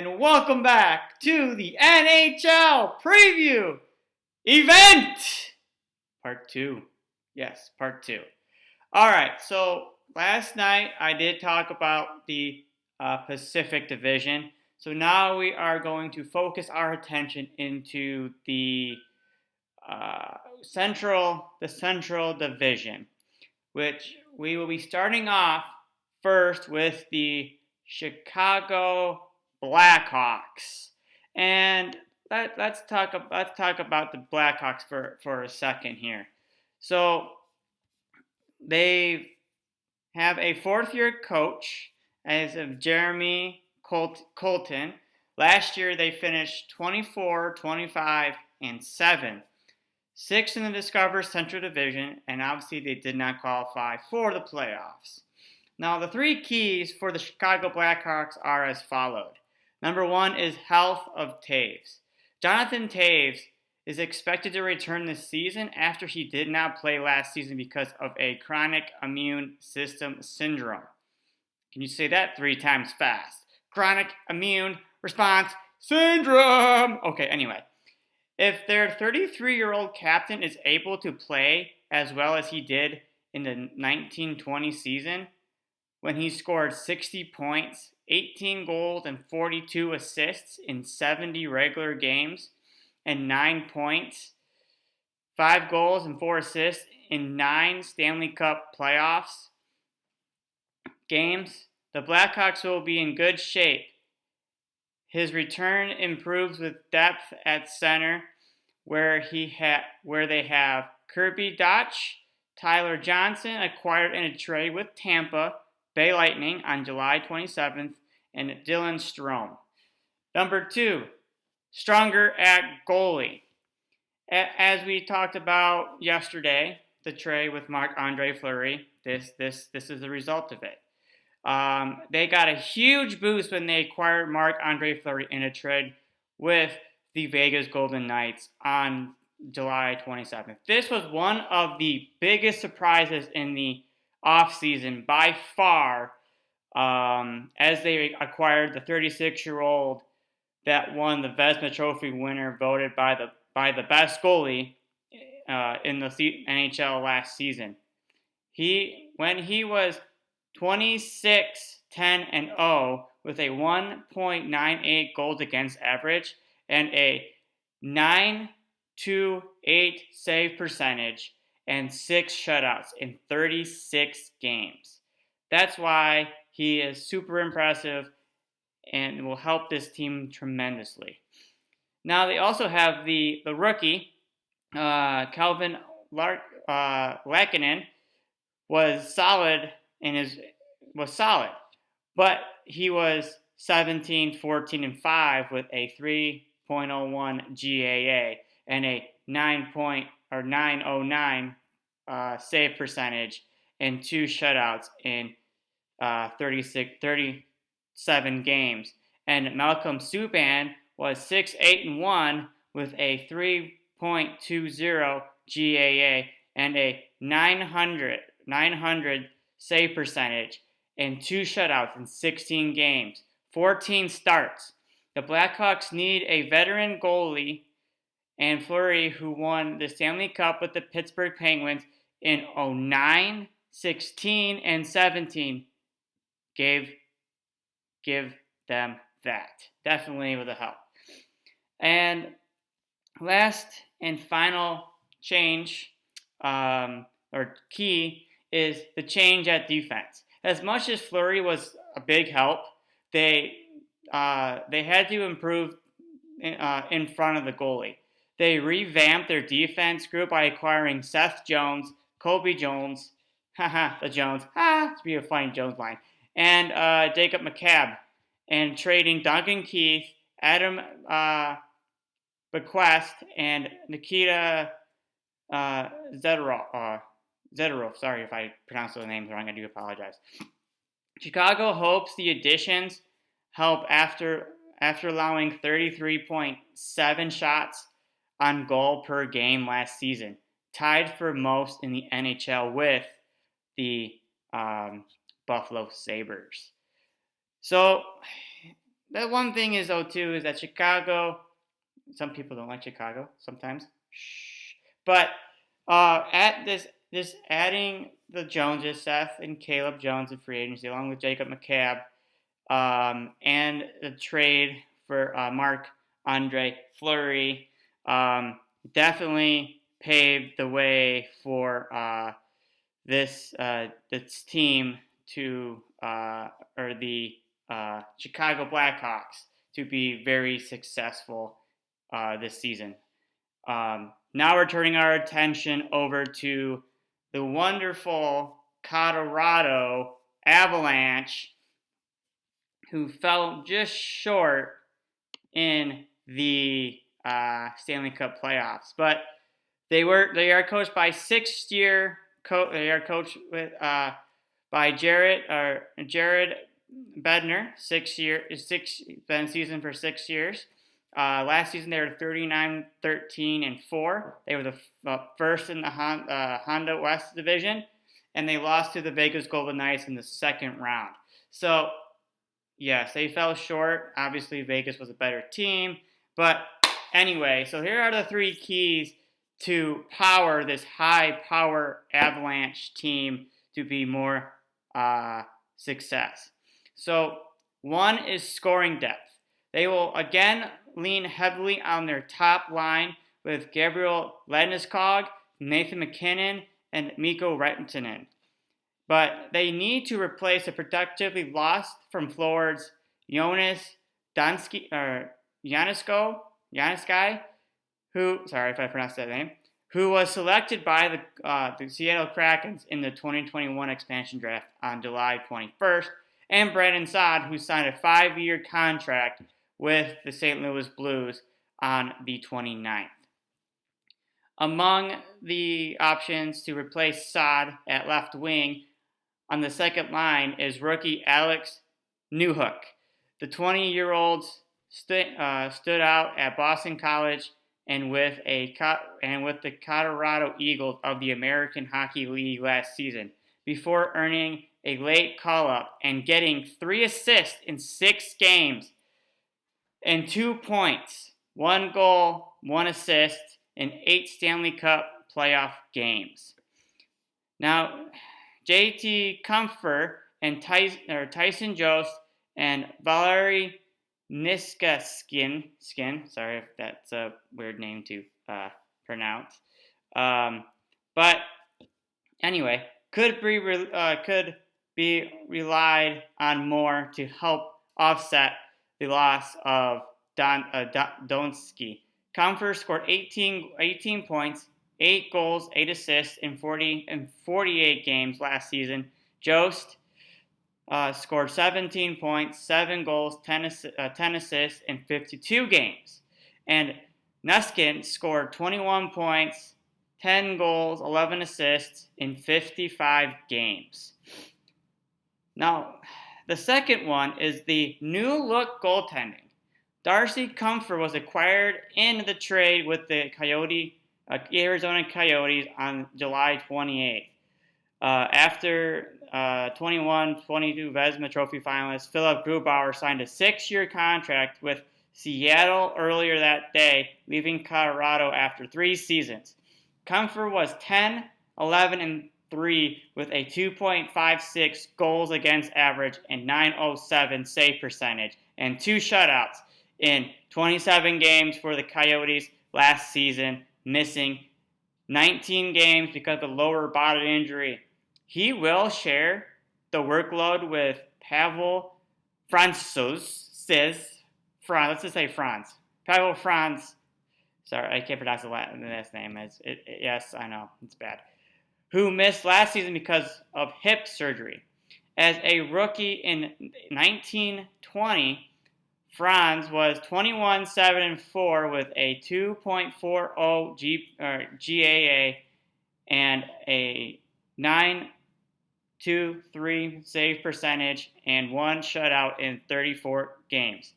and welcome back to the NHL preview event, part 2. Yes, part 2. All right, so last night I did talk about the Pacific Division. So now we are going to focus our attention into the Central Division, which we will be starting off first with the Chicago Blackhawks. And let's talk about the Blackhawks for a second here. So they have a fourth-year coach as of Jeremy Colton. Last year they finished 24, 25, and 7. 6th in the Discover Central Division, and obviously they did not qualify for the playoffs. Now, the 3 keys for the Chicago Blackhawks are as followed. Number 1 is health of Toews. Jonathan Toews is expected to return this season after he did not play last season because of a chronic immune system syndrome. Can you say that 3 times fast? Chronic immune response syndrome. Okay, anyway. If their 33-year-old captain is able to play as well as he did in the 1920 season, when he scored 60 points, 18 goals, and 42 assists in 70 regular games, and 9 points, 5 goals, and 4 assists in 9 Stanley Cup playoffs games, the Blackhawks will be in good shape. His return improves with depth at center, where they have Kirby Dach, Tyler Johnson acquired in a trade with Tampa Bay Lightning on July 27th, and Dylan Strome. Number 2, stronger at goalie. As we talked about yesterday, the trade with Marc-Andre Fleury, this is the result of it. They got a huge boost when they acquired Marc-Andre Fleury in a trade with the Vegas Golden Knights on July 27th. This was one of the biggest surprises in the offseason by far, as they acquired the 36-year-old that won the Vezina Trophy winner, voted by the best goalie in the NHL last season. When he was 26, 10, and 0 with a 1.98 goals against average and a 9.28 save percentage and 6 shutouts in 36 games. That's why he is super impressive and will help this team tremendously. Now they also have the rookie, Calvin Lackinen, was solid, but he was 17, 14, and 5 with a 3.01 GAA and a 909 save percentage and 2 shutouts in 37 games. And Malcolm Subban was 6, 8, and 1 with a 3.20 GAA and a 900 save percentage and 2 shutouts in 16 games, 14 starts. The Blackhawks need a veteran goalie, and Fleury, who won the Stanley Cup with the Pittsburgh Penguins in 09, 16, and 17, give them that. Definitely with a help. And last and final change, or key, is the change at defense. As much as Fleury was a big help, they had to improve in front of the goalie. They revamped their defense group by acquiring Seth Jones, Colby Jones, the Jones, to be a funny Jones line, and Jacob McCabe, and trading Duncan Keith, Adam Bequest, and Nikita Zedorov. Sorry if I pronounced those names wrong, I do apologize. Chicago hopes the additions help after allowing 33.7 shots on goal per game last season, tied for most in the NHL with the Buffalo Sabres. So the one thing is though too is that Chicago. Some people don't like Chicago sometimes. Shh. But at this adding the Joneses, Seth and Caleb Jones in free agency, along with Jacob McCabe, and the trade for Mark Andre Fleury, definitely paved the way for this team to or the Chicago Blackhawks to be very successful this season. Now we're turning our attention over to the wonderful Colorado Avalanche, who fell just short in the Stanley Cup playoffs. But they are coached by they are coached with by Jared Bednar, been season for 6 years. Last season, they were 39-13-4. They were the first in the Honda West Division, and they lost to the Vegas Golden Knights in the second round. So, yes, they fell short. Obviously, Vegas was a better team. But anyway, so here are the 3 keys to power this high-power Avalanche team to be more success. So, one is scoring depth. They will, again, lean heavily on their top line with Gabriel Landeskog, Nathan MacKinnon, and Mikko Rantanen. But they need to replace a productively lost from forwards Jonas Janiskai, who, sorry if I pronounced that name, who was selected by the Seattle Kraken in the 2021 expansion draft on July 21st, and Brandon Saad, who signed a 5-year contract with the St. Louis Blues on the 29th. Among the options to replace Saad at left wing on the second line is rookie Alex Newhook. The 20-year-old stood out at Boston College and with the Colorado Eagles of the American Hockey League last season, before earning a late call-up and getting 3 assists in 6 games and 2 points, 1 goal, 1 assist in 8 Stanley Cup playoff games. Now, JT Comfer and Tyson Jost and Valery Niskanen, sorry if that's a weird name to pronounce, but anyway, could be relied on more to help offset the loss of Donskey. Comfer scored 18 points, 8 goals, 8 assists in 48 games last season. Jost scored 17 points, 7 goals, 10 assists in 52 games. And Nuskin scored 21 points, 10 goals, 11 assists in 55 games. Now, the second one is the new look goaltending. Darcy Comfer was acquired in the trade with the Arizona Coyotes on July 28th. After 21-22 Vezina Trophy finalist Philip Grubauer signed a 6-year contract with Seattle earlier that day, leaving Colorado after 3 seasons. Comfer was 10-11-3 with a 2.56 goals against average and .907 save percentage and 2 shutouts in 27 games for the Coyotes last season, missing 19 games because of lower body injury. He will share the workload with Pavel Francouz. Let's just say Franz. Pavel Franz. Sorry, I can't pronounce the last name. Yes, I know. It's bad. Who missed last season because of hip surgery. As a rookie in 1920, Franz was 21-7-4 with a 2.40 GAA and a 9.23 save percentage and 1 shutout in 34 games.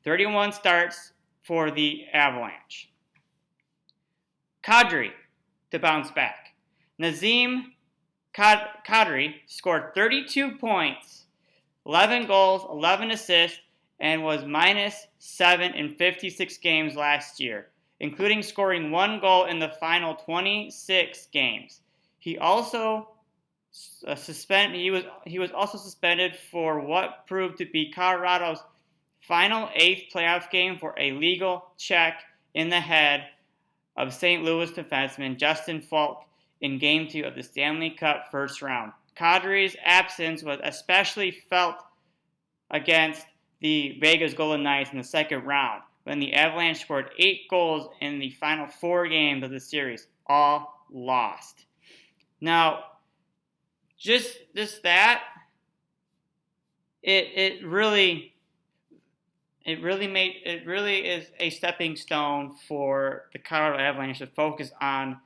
31 starts for the Avalanche. Kadri to bounce back. Nazem Kadri scored 32 points, 11 goals, 11 assists and was -7 in 56 games last year, including scoring 1 goal in the final 26 games. He also he was also suspended for what proved to be Colorado's final 8th playoff game for a legal check in the head of St. Louis defenseman Justin Falk in Game 2 of the Stanley Cup first round. Kadri's absence was especially felt against the Vegas Golden Knights in the second round, when the Avalanche scored 8 goals in the final 4 games of the series, all lost. Now, just that, it really is a stepping stone for the Colorado Avalanche to focus on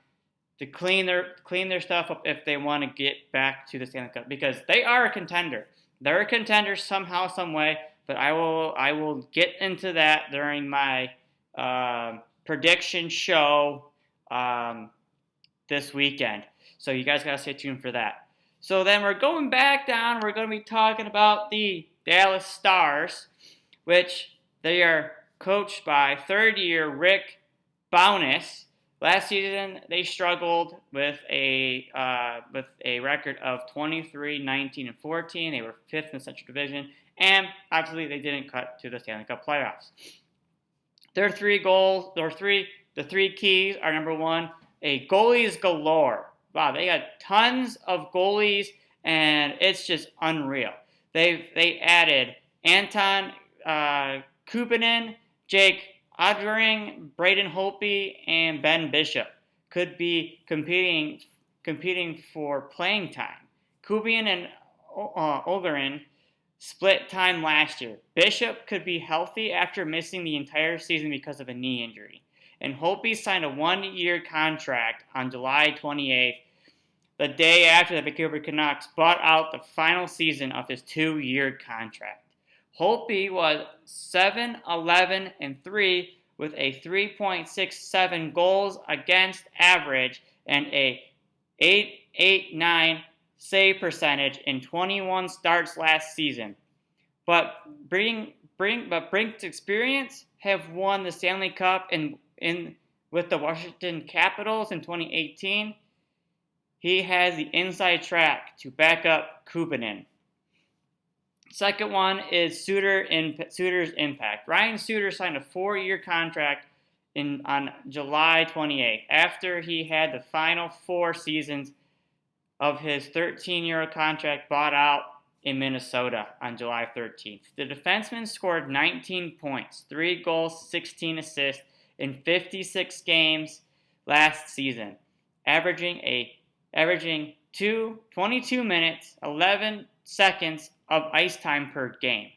to clean their stuff up if they want to get back to the Stanley Cup, because they are a contender. They're a contender somehow, some way. But I will get into that during my prediction show this weekend. So you guys gotta stay tuned for that. So then we're going back down. We're going to be talking about the Dallas Stars, which they are coached by third-year Rick Bowness. Last season, they struggled with a record of 23, 19, and 14. They were 5th in the Central Division, and obviously they didn't cut to the Stanley Cup playoffs. Their 3 goals, the 3 keys are, number 1, a goalies galore. Wow, they got tons of goalies, and it's just unreal. They added Anton Kupanen, Jake Oettinger, Braden Holtby, and Ben Bishop could be competing for playing time. Kubian and Oettinger split time last year. Bishop could be healthy after missing the entire season because of a knee injury. And Holtby signed a 1-year contract on July 28th, the day after the Vancouver Canucks bought out the final season of his 2-year contract. Holtby was 7-11-3 with a 3.67 goals against average and a .889 save percentage in 21 starts last season. But Brink's experience have won the Stanley Cup with the Washington Capitals in 2018. He has the inside track to back up Kupanen. Second one is Suter's impact. Ryan Suter signed a 4-year contract on July 28th after he had the final 4 seasons of his 13-year contract bought out in Minnesota on July 13th. The defenseman scored 19 points, 3 goals, 16 assists in 56 games last season, averaging 22 minutes, 11 seconds of ice time per game.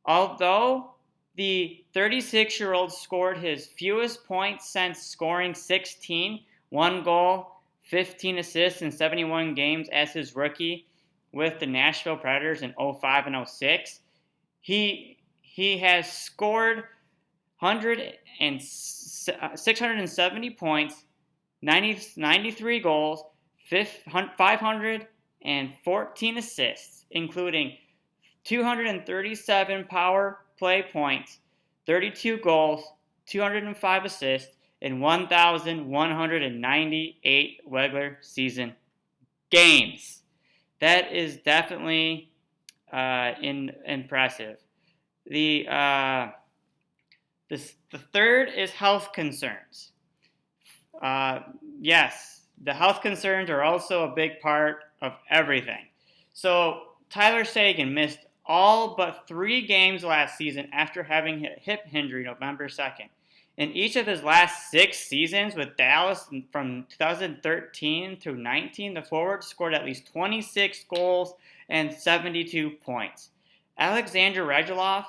Although the 36-year-old scored his fewest points since scoring 16, 1 goal, 15 assists in 71 games as his rookie with the Nashville Predators in 05 and 06, he has scored 670 points, 93 goals, 514 assists, including 237 power play points, 32 goals, 205 assists, and 1,198 regular season games. That is definitely impressive. The third is health concerns. Yes, the health concerns are also a big part of everything. So Tyler Seguin missed all but 3 games last season after having a hip injury November 2nd. In each of his last 6 seasons with Dallas from 2013 through 19, the forward scored at least 26 goals and 72 points. Alexander Radulov,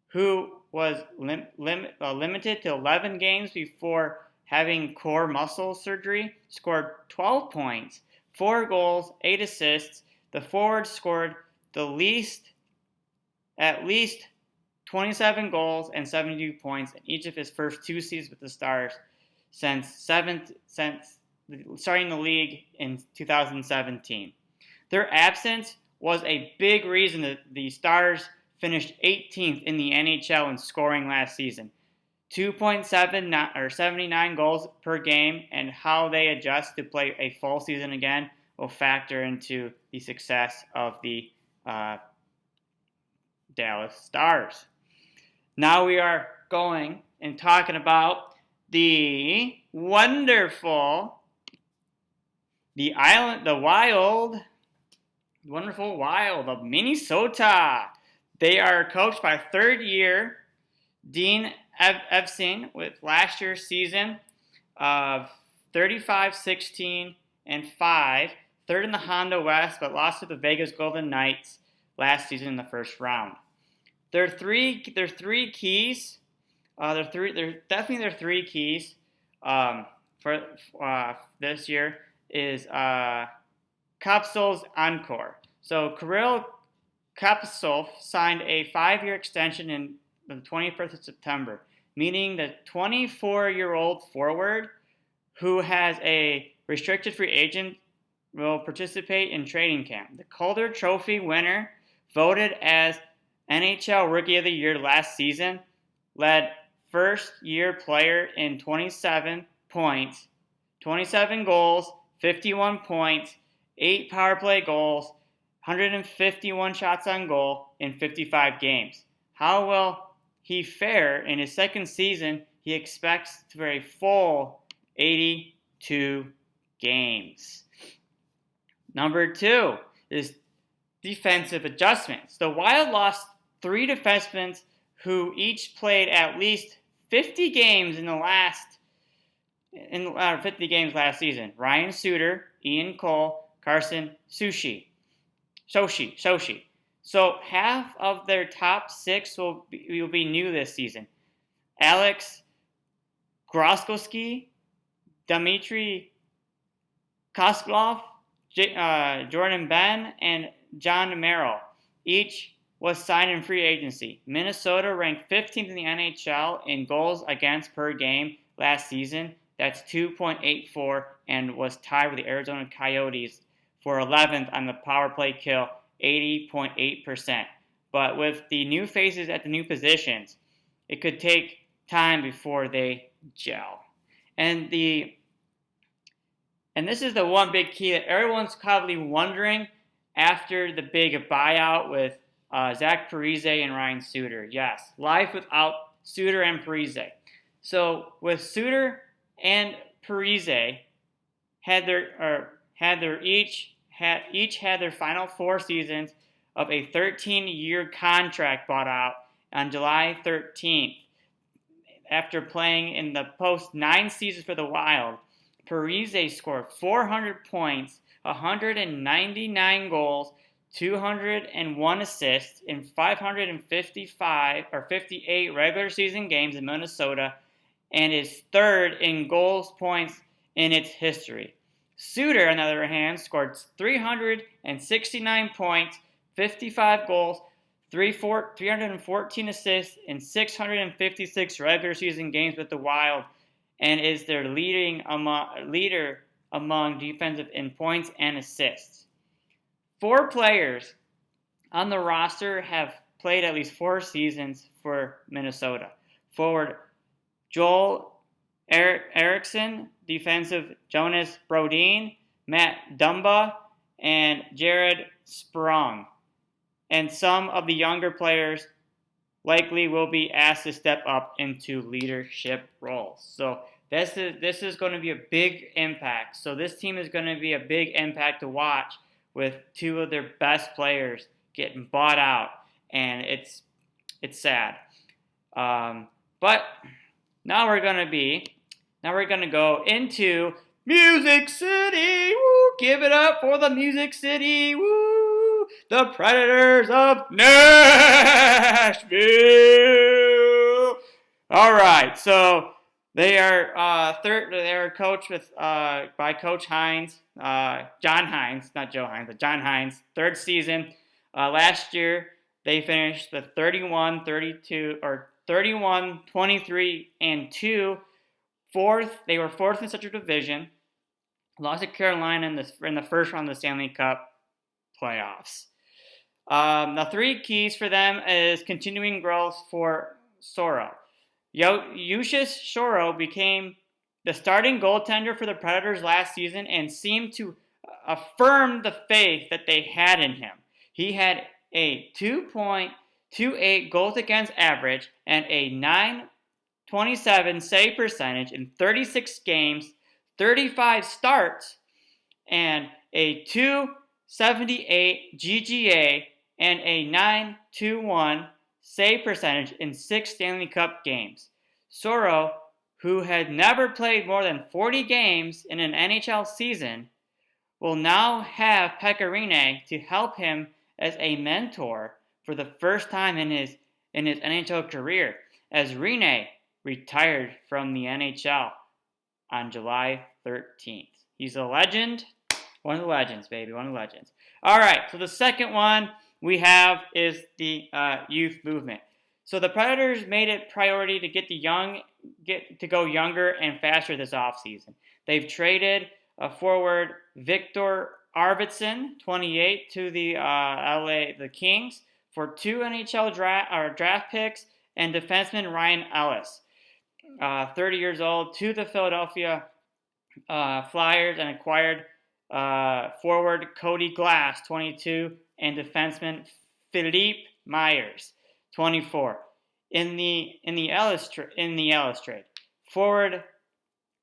who was limited to 11 games before having core muscle surgery, scored 12 points, 4 goals, 8 assists. The forward scored at least 27 goals and 72 points in each of his first 2 seasons with the Stars since starting the league in 2017. Their absence was a big reason that the Stars finished 18th in the NHL in scoring last season. 2.7 or 79 goals per game, and how they adjust to play a full season again will factor into the success of the Dallas Stars. Now we are going and talking about the wonderful, the wonderful Wild of Minnesota. They are coached by third-year Dean Evsing with last year's season of 35-16 and 5, third in the Honda West, but lost to the Vegas Golden Knights last season in the first round. Their three keys. They're definitely their three keys for this year is Kapsel's encore. So Kirill Kapsel signed a 5-year extension in the 21st of September, meaning the 24-year-old forward who has a restricted free agent will participate in training camp. The Calder Trophy winner, voted as NHL Rookie of the Year last season, led first-year player in 27 points, 27 goals, 51 points, 8 power play goals, 151 shots on goal in 55 games. How will he fare in his second season? He expects for a full 82 games. Number 2 is defensive adjustments. The Wild lost 3 defensemen who each played at least 50 games last season. Ryan Suter, Ian Cole, Carson Sochi. So half of their top 6 will be new this season. Alex Groskowski, Dmitry Kosklov, Jordan Ben, and John Merrill. Each was signed in free agency. Minnesota ranked 15th in the NHL in goals against per game last season. That's 2.84, and was tied with the Arizona Coyotes for 11th on the power play kill, 80.8%. But with the new faces at the new positions, it could take time before they gel. And this is the one big key that everyone's probably wondering after the big buyout with Zach Parise and Ryan Suter. Yes, life without Suter and Parise. So with Suter and Parise each had their final 4 seasons of a 13-year contract bought out on July 13th. After playing in the post 9 seasons for the Wild, Parise scored 400 points, 199 goals, 201 assists in 58 regular season games in Minnesota, and is third in goals points in its history. Suter, on the other hand, scored 369 points, 55 goals, 314 assists in 656 regular season games with the Wild, and is their leader among defensive in points and assists. 4 players on the roster have played at least 4 seasons for Minnesota. Forward Joel Eriksson, defensive Jonas Brodin, Matt Dumba, and Jared Sprong. And some of the younger players likely will be asked to step up into leadership roles. So this is going to be a big impact. So this team is going to be a big impact to watch, with 2 of their best players getting bought out, and it's sad. But now we're going to go into Music City. Woo! Give it up for the Music City. Woo! The Predators of Nashville. All right, so they are They are coached by Coach Hines, John Hines, not Joe Hines, but John Hines. 3rd season. Last year they finished the 31-23 and 2. They were 4th in Central Division. Lost to Carolina in the first round of the Stanley Cup playoffs. The three keys for them is continuing growth for Soro. Yushis Shoro became the starting goaltender for the Predators last season and seemed to affirm the faith that they had in him. He had a 2.28 goals against average and a 9.27 save percentage in 36 games, 35 starts, and a 2.78 GGA and a 9.21 save percentage in 6 Stanley Cup games. Soro, who had never played more than 40 games in an NHL season, will now have Pekka Rinne to help him as a mentor for the first time in his NHL career, as Rinne retired from the NHL on July 13th. He's a legend. One of the legends, baby. One of the legends. All right, so the second one we have is the youth movement. So the Predators made it priority to to go younger and faster this offseason. They've traded forward Victor Arvidsson, 28, to the Kings for 2 NHL draft picks and defenseman Ryan Ellis, 30 years old, to the Philadelphia Flyers, and acquired forward Cody Glass, 22, and defenseman Philippe Myers, 24. In the Ellis trade, forward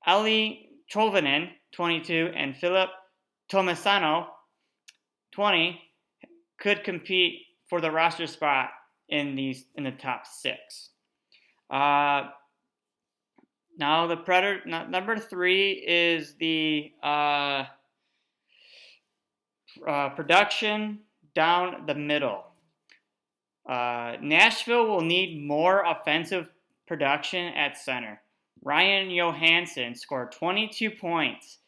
Ali Trovinen, 22, and Philip Tomasano, 20, could compete for the roster spot in the top 6. Now the Predator number 3 is the production down the middle. Nashville will need more offensive production at center. Ryan Johansson scored 22 points,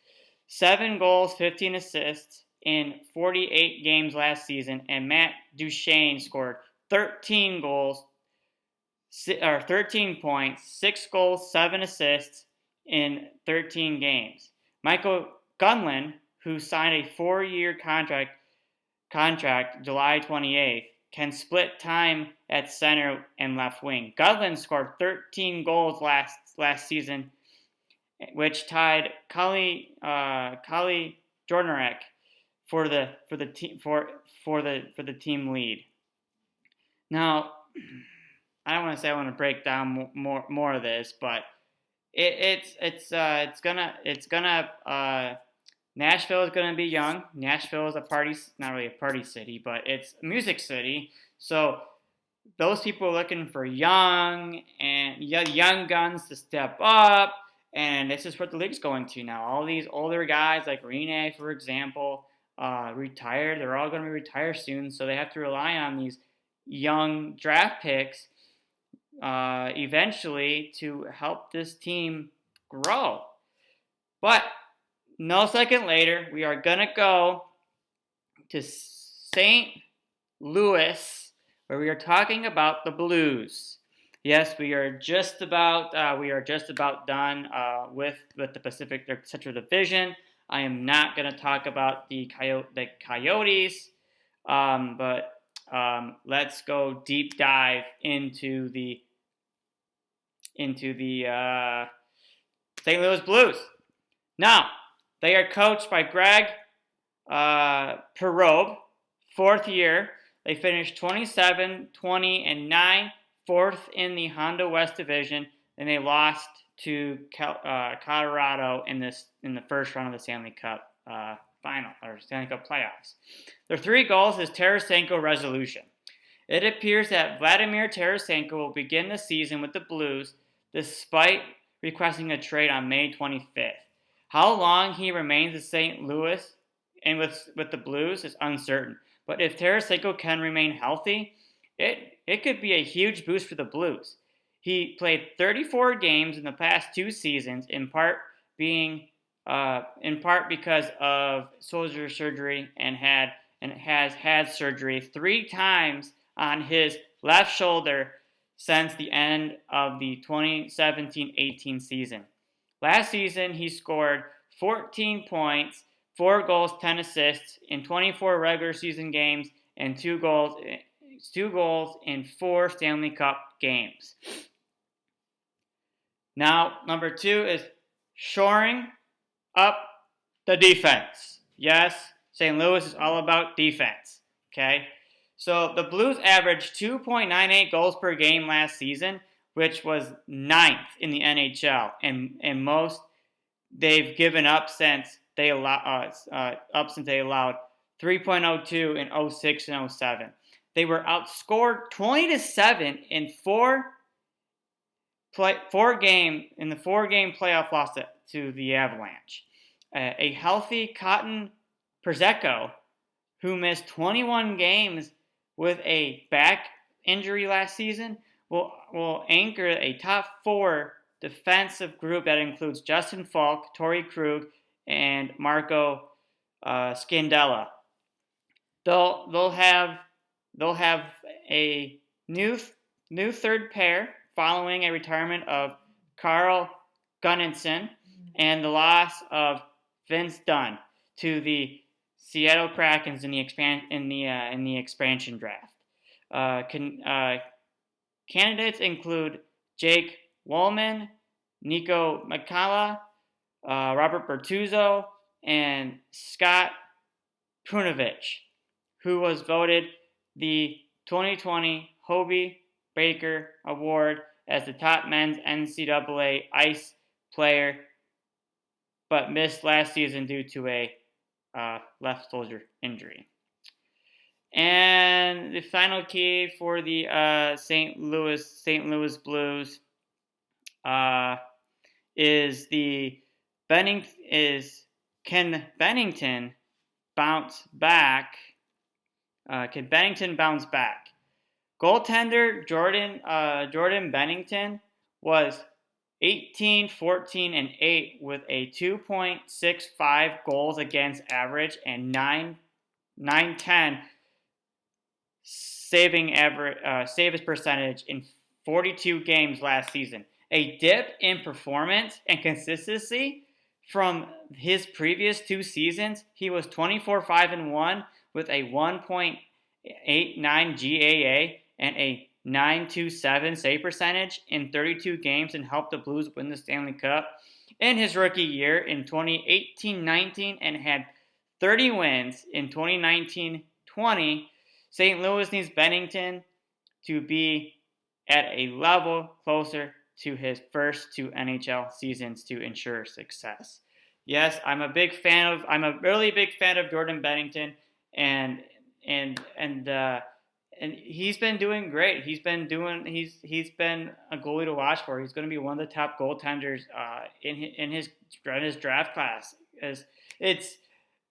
7 goals, 15 assists in 48 games last season, and Matt Duchene scored 13 points, 6 goals, 7 assists in 13 games. Michael Gunlin, who signed a 4-year contract July 28th, can split time at center and left wing. Gunlin scored 13 goals last season, which tied Kali Jornarek for the team lead. Now, I don't want to say I want to break down more of this, but Nashville is gonna be young. Nashville is not really a party city, but it's a music city. So those people are looking for young guns to step up, and this is what the league's going to now. All these older guys like Rinne, for example, retired. They're all going to retire soon, so they have to rely on these young draft picks eventually to help this team grow. But no second later, we are going to go to St. Louis, where we are talking about the Blues. Yes, we are just about done with the Pacific Central Division. I am not going to talk about the Coyotes, but let's go deep dive into the St. Louis Blues. Now, they are coached by Greg Perreault, 4th year. They finished 27, 20, and 9, 4th in the Honda West Division, and they lost to Colorado in the first round of the Stanley Cup Stanley Cup playoffs. Their 3 goals is Tarasenko resolution. It appears that Vladimir Tarasenko will begin the season with the Blues, despite requesting a trade on May 25th. How long he remains in St. Louis and with the Blues is uncertain. But if Tarasenko can remain healthy, it could be a huge boost for the Blues. He played 34 games in the past 2 seasons, in part because of shoulder surgery, and has had surgery 3 times on his left shoulder since the end of the 2017-18 season. Last season, he scored 14 points, 4 goals, 10 assists in 24 regular season games and two goals in 4 Stanley Cup games. Now, number 2 is shoring up the defense. Yes, St. Louis is all about defense. Okay? So the Blues averaged 2.98 goals per game last season, which was 9th in the NHL, and most they've given up since they allowed 3.02 in 06 and 07. They were outscored 20-7 in the 4-game playoff loss to the Avalanche. A healthy Cotton Perzeko, who missed 21 games with a back injury last season, will anchor a top 4 defensive group that includes Justin Falk, Torrey Krug, and Marco Scandella. They'll have a new third pair following a retirement of Carl Gunnarsson and the loss of Vince Dunn to the Seattle Kraken in the expansion draft. Candidates include Jake Wallman, Nico McCalla, Robert Bertuzzo, and Scott Prunovich, who was voted the 2020 Hobey Baker Award as the top men's NCAA ice player, but missed last season due to a left shoulder injury. And the final key for the St. Louis Blues is can Bennington bounce back? Can Bennington bounce back? Goaltender Jordan Bennington was 18, 14, and 8 with a 2.65 goals against average and 910 saves percentage in 42 games last season. A dip in performance and consistency from his previous 2 seasons. He was 24-5-1 with a 1.89 GAA and a 927 save percentage in 32 games and helped the Blues win the Stanley Cup in his rookie year in 2018-19 and had 30 wins in 2019-20. St. Louis needs Bennington to be at a level closer to his first 2 NHL seasons to ensure success. Yes, I'm a really big fan of Jordan Bennington, and he's been doing great. He's been a goalie to watch for. He's going to be one of the top goaltenders in his draft class. It's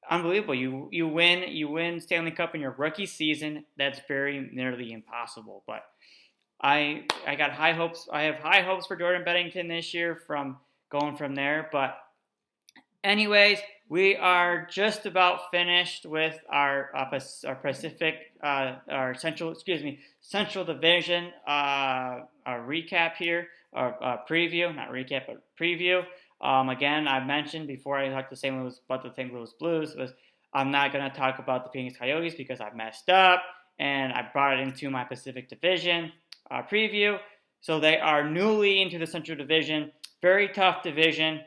unbelievable. You win Stanley Cup in your rookie season. That's very nearly impossible. But I got high hopes. I have high hopes for Jordan Bennington this year from going from there. But anyways, we are just about finished with our Central Division recap here, or preview, not recap, but preview. Again, I mentioned before I talked about the St. Louis Blues, I'm not going to talk about the Phoenix Coyotes because I messed up and I brought it into my Pacific Division preview. So they are newly into the Central Division, very tough division,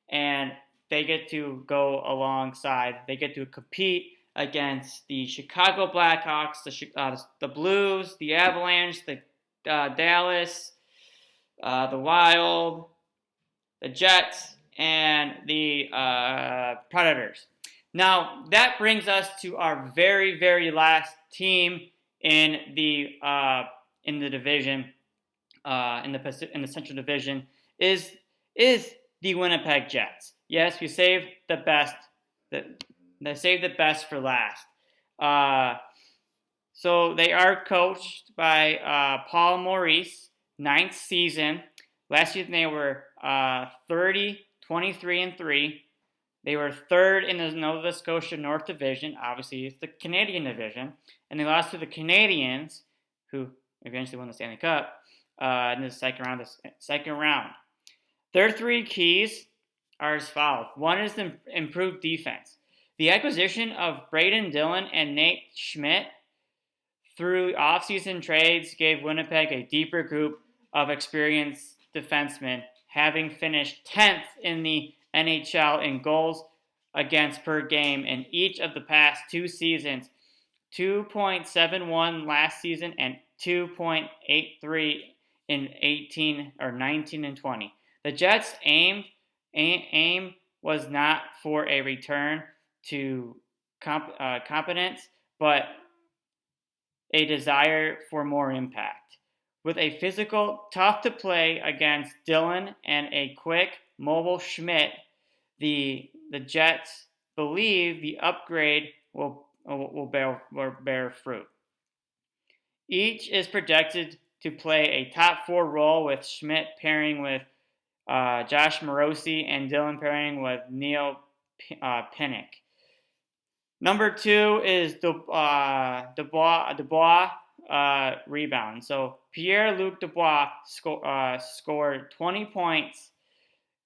and they get to go alongside. They get to compete against the Chicago Blackhawks, the Blues, the Avalanche, the Dallas, the Wild, the Jets, and the Predators. Now that brings us to our very, very last team in the division, in the Central Division is the Winnipeg Jets. Yes, we saved the best. They saved the best for last. So they are coached by Paul Maurice, 9th season. Last season they were 30, 23, and 3. They were 3rd in the Nova Scotia North Division. Obviously, it's the Canadian Division. And they lost to the Canadiens, who eventually won the Stanley Cup, in the second round. Their 3 keys are as follows. 1 is the improved defense. The acquisition of Braden Dillon and Nate Schmidt through offseason trades gave Winnipeg a deeper group of experienced defensemen, having finished 10th in the NHL in goals against per game in each of the past 2 seasons, 2.71 last season and 2.83 in 18 or 19 and 20. The Jets' aim was not for a return to competence, but a desire for more impact. With a physical, tough to play against Dillon and a quick, mobile Schmidt, the Jets believe the upgrade will bear fruit. Each is projected to play a top 4 role, with Schmidt pairing with Josh Morosi and Dillon pairing with Neil Pinnock. Number 2 is Dubois rebound. So Pierre-Luc Dubois scored 20 points,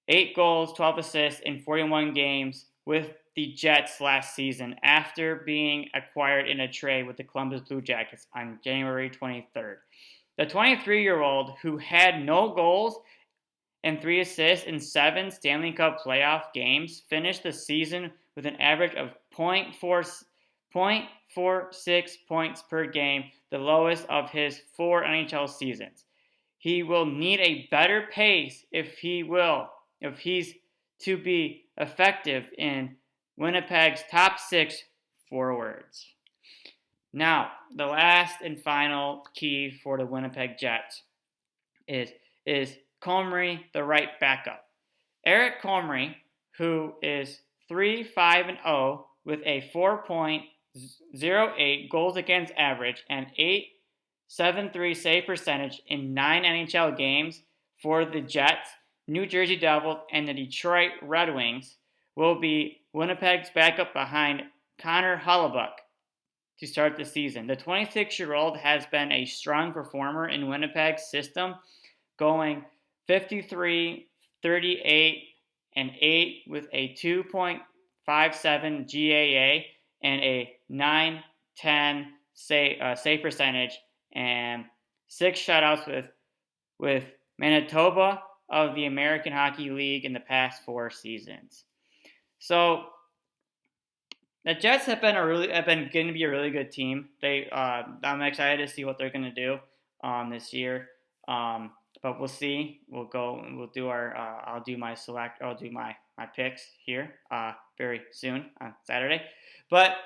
8 goals, 12 assists in 41 games with the Jets last season after being acquired in a trade with the Columbus Blue Jackets on January 23rd. The 23-year-old, who had no goals and 3 assists in 7 Stanley Cup playoff games, finished the season with an average of 0.46 points per game, the lowest of his 4 NHL seasons. He will need a better pace if he's to be effective in Winnipeg's top 6 forwards. Now, the last and final key for the Winnipeg Jets is Comrie, the right backup. Eric Comrie, who is 3-5-0 with a 4.08 goals against average and 8.73 save percentage in 9 NHL games for the Jets, New Jersey Devils, and the Detroit Red Wings, will be Winnipeg's backup behind Connor Hellebuyck to start the season. The 26-year-old has been a strong performer in Winnipeg's system, going 53, 38, and 8 with a 2.57 GAA and a 9.10 save percentage and 6 shutouts with Manitoba of the American Hockey League in the past 4 seasons. So the Jets have been going to be a really good team. I'm excited to see what they're going to do this year. But we'll see. I'll do my picks here very soon on Saturday. But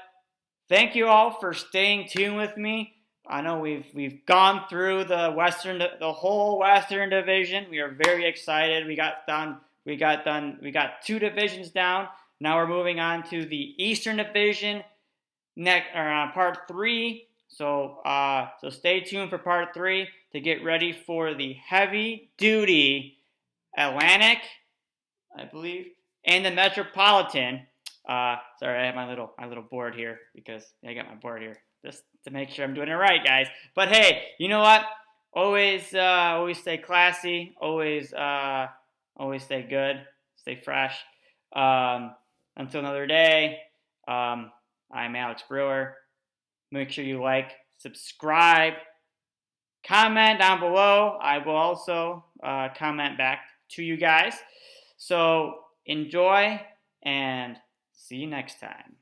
thank you all for staying tuned with me. I know we've gone through the whole Western Division. We are very excited. We got 2 divisions down. Now we're moving on to the Eastern Division part 3. So stay tuned for part 3 to get ready for the heavy-duty Atlantic, I believe, and the Metropolitan. Sorry, I have my little board here because I got my board here just to make sure I'm doing it right, guys. But hey, you know what? Always stay classy. Always stay good. Stay fresh. Until another day. I'm Alex Brewer. Make sure you like, subscribe, comment down below. I will also comment back to you guys. So enjoy and see you next time.